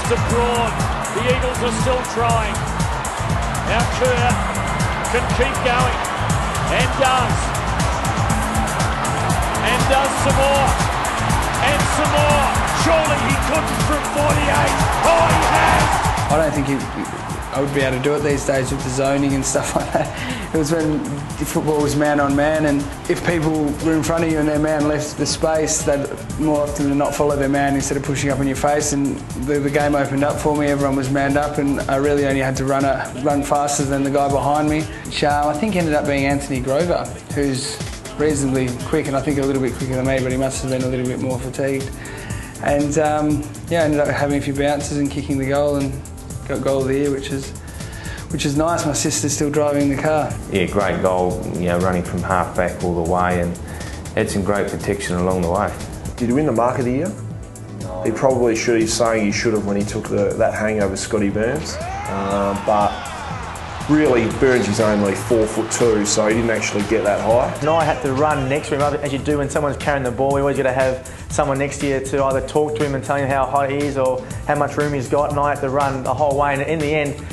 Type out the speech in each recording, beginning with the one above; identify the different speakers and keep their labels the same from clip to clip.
Speaker 1: to Braun. The Eagles are still trying. Now Kerr can keep going, and does. And does some more. And some more. Surely he couldn't from 48. Oh, he has!
Speaker 2: I don't think I would be able to do it these days with the zoning and stuff like that. It was when the football was man on man, and if people were in front of you and their man left the space, they'd more often than not follow their man instead of pushing up in your face, and the game opened up for me. Everyone was manned up and I really only had to run faster than the guy behind me. I think ended up being Anthony Grover, who's reasonably quick and I think a little bit quicker than me, but he must have been a little bit more fatigued. And yeah, I ended up having a few bounces and kicking the goal and got goal of the year, which is nice. My sister's still driving the car.
Speaker 3: Yeah, great goal, you know, running from half back all the way, and had some great protection along the way.
Speaker 4: Did he win the mark of the year? No. He probably should. He's saying he should have when he took that hang over Scotty Burns. But really, Burns is only 4'2", so he didn't actually get that high.
Speaker 5: And I had to run next to him, as you do when someone's carrying the ball. You always got to have someone next to you to either talk to him and tell him how high he is or how much room he's got, and I had to run the whole way. And in the end,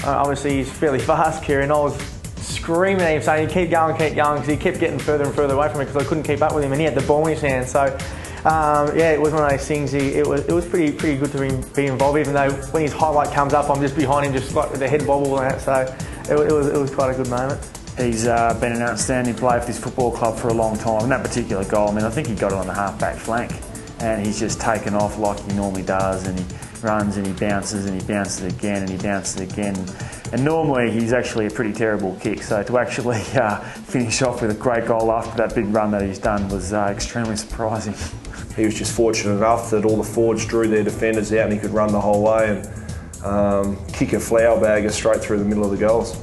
Speaker 5: obviously he's fairly fast, Kerr, and I was screaming at him saying, keep going, because he kept getting further and further away from me because I couldn't keep up with him, and he had the ball in his hand. So yeah, it was one of those things. It was pretty good to be involved, even though when his highlight comes up, I'm just behind him, just like with the head wobble and that. So it was quite a good moment.
Speaker 6: He's been an outstanding player for this football club for a long time. And that particular goal, I mean, I think he got it on the half-back flank, and he's just taken off like he normally does, and he runs and he bounces and he bounces again and he bounces again. And normally he's actually a pretty terrible kick, so to actually finish off with a great goal after that big run that he's done was extremely surprising.
Speaker 4: He was just fortunate enough that all the forwards drew their defenders out and he could run the whole way and kick a flower bagger straight through the middle of the goals.